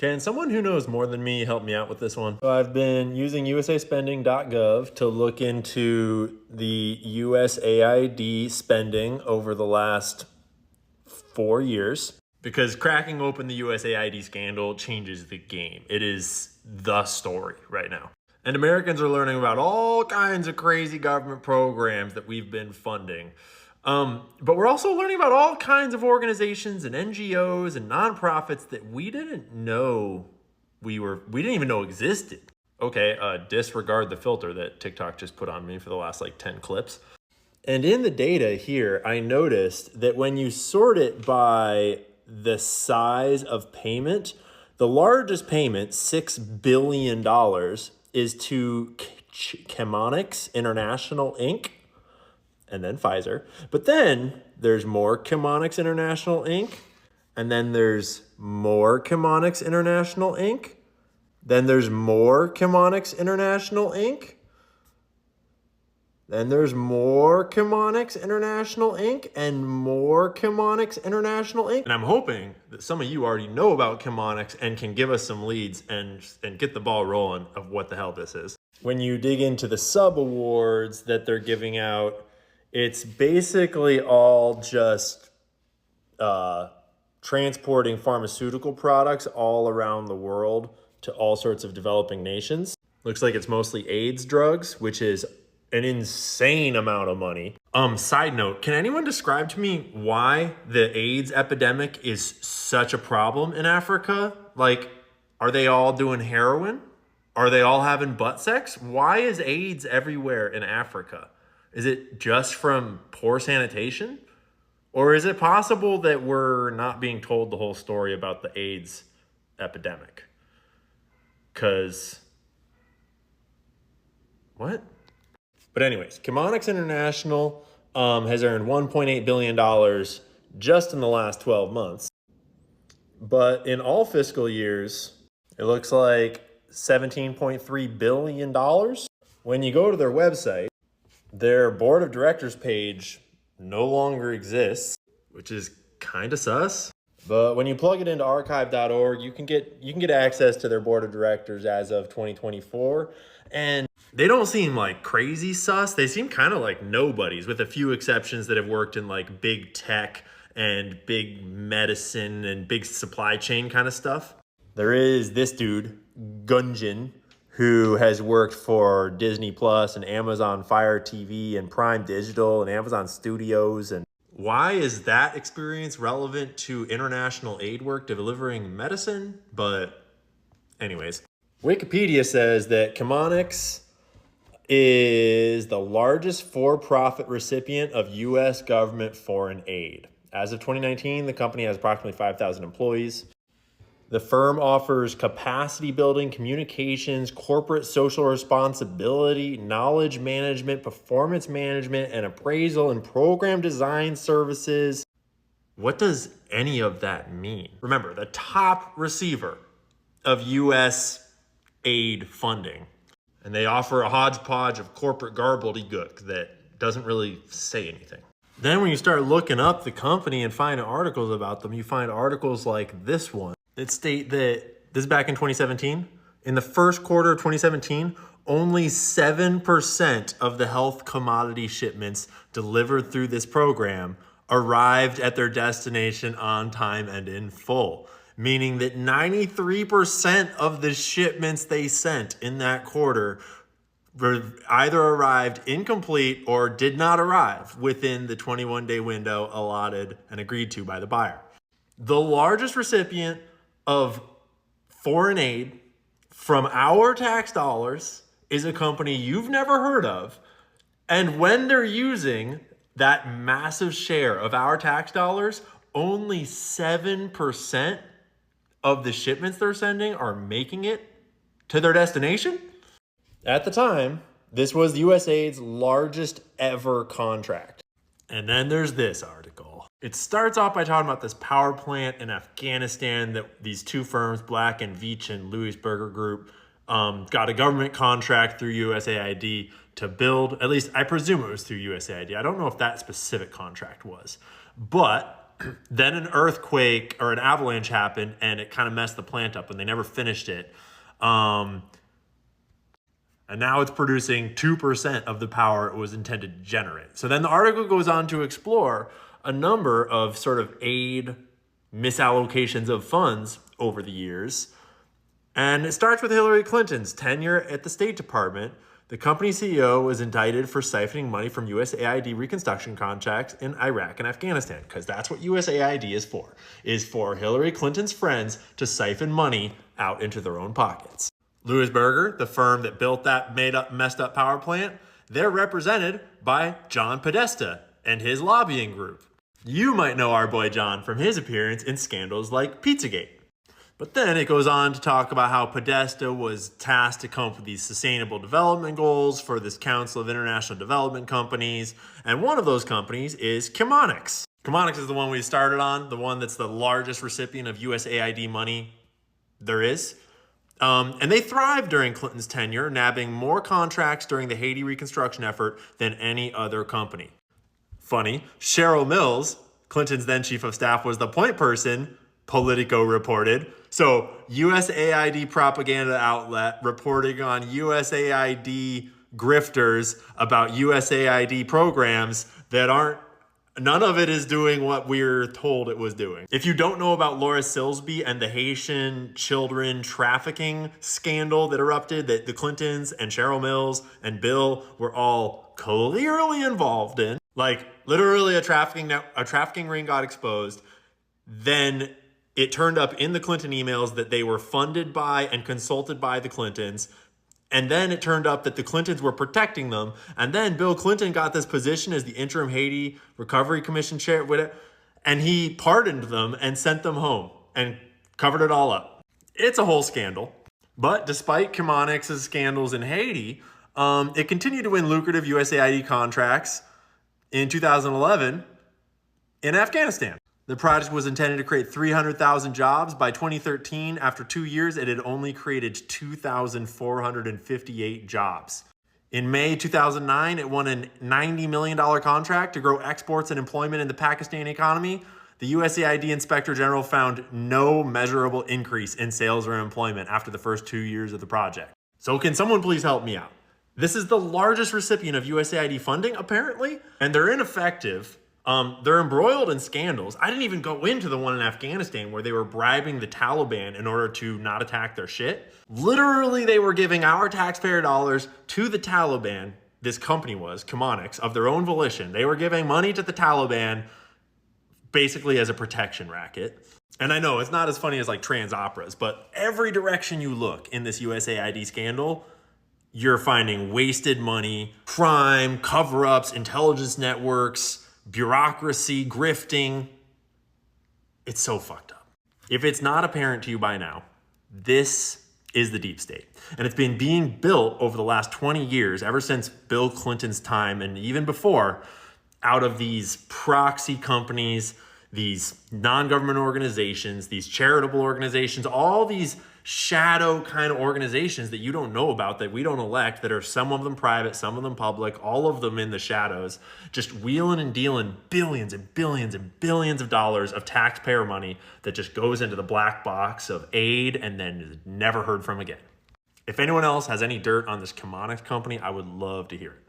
Can someone who knows more than me help me out with this one? So I've been using usaspending.gov to look into the USAID spending over the last 4 years, because cracking open the USAID scandal changes the game. It is the story right now. And Americans are learning about all kinds of crazy government programs that we've been funding. But we're also learning about all kinds of organizations and NGOs and nonprofits that we didn't know we didn't even know existed. Okay, disregard the filter that TikTok just put on me for the last like 10 clips. And in the data here, I noticed that when you sort it by the size of payment, the largest payment, $6 billion, is to Chemonics International Inc., and then Pfizer. But then there's more Chemonics International Inc., and then there's more Chemonics International Inc., then there's more Chemonics International Inc., then there's more Chemonics International Inc. and more Chemonics International Inc. And I'm hoping that some of you already know about Chemonics and can give us some leads and get the ball rolling of what the hell this is. When you dig into the sub-awards that they're giving out, it's basically all just transporting pharmaceutical products all around the world to all sorts of developing nations. Looks like it's mostly AIDS drugs, which is an insane amount of money. Side note, can anyone describe to me why the AIDS epidemic is such a problem in Africa? Like, are they all doing heroin? Are they all having butt sex? Why is AIDS everywhere in Africa? Is it just from poor sanitation? Or is it possible that we're not being told the whole story about the AIDS epidemic? Because, what? But anyways, Chemonics International has earned $1.8 billion just in the last 12 months. But in all fiscal years, it looks like $17.3 billion. When you go to their website, their board of directors page no longer exists, which is kind of sus. But when you plug it into archive.org, you can get access to their board of directors as of 2024. And they don't seem like crazy sus. They seem kind of like nobodies, with a few exceptions that have worked in like big tech and big medicine and big supply chain kind of stuff. There is this dude, Gunjan, who has worked for Disney Plus and Amazon Fire TV and Prime Digital and Amazon Studios. And why is that experience relevant to international aid work delivering medicine? But anyways, Wikipedia says that Chemonics is the largest for-profit recipient of U.S. government foreign aid. As of 2019, the company has approximately 5,000 employees. The firm offers capacity building, communications, corporate social responsibility, knowledge management, performance management, and appraisal and program design services. What does any of that mean? Remember, the top receiver of U.S. aid funding. And they offer a hodgepodge of corporate gobbledygook that doesn't really say anything. Then when you start looking up the company and finding articles about them, you find articles like this one that state that, this is back in 2017, in the first quarter of 2017, only 7% of the health commodity shipments delivered through this program arrived at their destination on time and in full. Meaning that 93% of the shipments they sent in that quarter either arrived incomplete or did not arrive within the 21-day window allotted and agreed to by the buyer. The largest recipient of foreign aid from our tax dollars is a company you've never heard of. And when they're using that massive share of our tax dollars, only 7% of the shipments they're sending are making it to their destination. At the time, this was USAID's largest ever contract. And then there's this article. It starts off by talking about this power plant in Afghanistan that these two firms, Black and Veatch and Louis Berger Group, got a government contract through USAID to build. At least I presume it was through USAID. I don't know if that specific contract was. But then an earthquake or an avalanche happened, and it kind of messed the plant up, and they never finished it. And now it's producing 2% of the power it was intended to generate. So then the article goes on to explore a number of sort of aid misallocations of funds over the years. And it starts with Hillary Clinton's tenure at the State Department. The company CEO was indicted for siphoning money from USAID reconstruction contracts in Iraq and Afghanistan, because that's what USAID is for Hillary Clinton's friends to siphon money out into their own pockets. Louis Berger, the firm that built that messed up power plant, they're represented by John Podesta and his lobbying group. You might know our boy John from his appearance in scandals like Pizzagate. But then it goes on to talk about how Podesta was tasked to come up with these sustainable development goals for this Council of International Development Companies. And one of those companies is Chemonics. Chemonics is the one we started on, the one that's the largest recipient of USAID money there is. And they thrived during Clinton's tenure, nabbing more contracts during the Haiti reconstruction effort than any other company. Funny, Cheryl Mills, Clinton's then chief of staff, was the point person, Politico reported. So USAID propaganda outlet reporting on USAID grifters about USAID programs that aren't, none of it is doing what we're told it was doing. If you don't know about Laura Silsby and the Haitian children trafficking scandal that erupted, that the Clintons and Cheryl Mills and Bill were all clearly involved in, like literally a trafficking ring got exposed, then it turned up in the Clinton emails that they were funded by and consulted by the Clintons. And then it turned up that the Clintons were protecting them. And then Bill Clinton got this position as the interim Haiti Recovery Commission chair, and he pardoned them and sent them home and covered it all up. It's a whole scandal. But despite Chemonics' scandals in Haiti, it continued to win lucrative USAID contracts in 2011 in Afghanistan. The project was intended to create 300,000 jobs. By 2013, after 2 years, it had only created 2,458 jobs. In May 2009, it won a $90 million contract to grow exports and employment in the Pakistani economy. The USAID Inspector General found no measurable increase in sales or employment after the first 2 years of the project. So can someone please help me out? This is the largest recipient of USAID funding, apparently, and they're ineffective. They're embroiled in scandals. I didn't even go into the one in Afghanistan where they were bribing the Taliban in order to not attack their shit. Literally, they were giving our taxpayer dollars to the Taliban. This company was, Chemonics, of their own volition. They were giving money to the Taliban basically as a protection racket. And I know it's not as funny as like trans operas, but every direction you look in this USAID scandal, you're finding wasted money, crime, cover-ups, intelligence networks, bureaucracy, grifting. It's so fucked up. If it's not apparent to you by now, this is the deep state. And it's been being built over the last 20 years, ever since Bill Clinton's time and even before, out of these proxy companies, these non-government organizations, these charitable organizations, all these shadow kind of organizations that you don't know about, that we don't elect, that are some of them private, some of them public, all of them in the shadows, just wheeling and dealing billions and billions and billions of dollars of taxpayer money that just goes into the black box of aid and then is never heard from again. If anyone else has any dirt on this Chemonics company, I would love to hear it.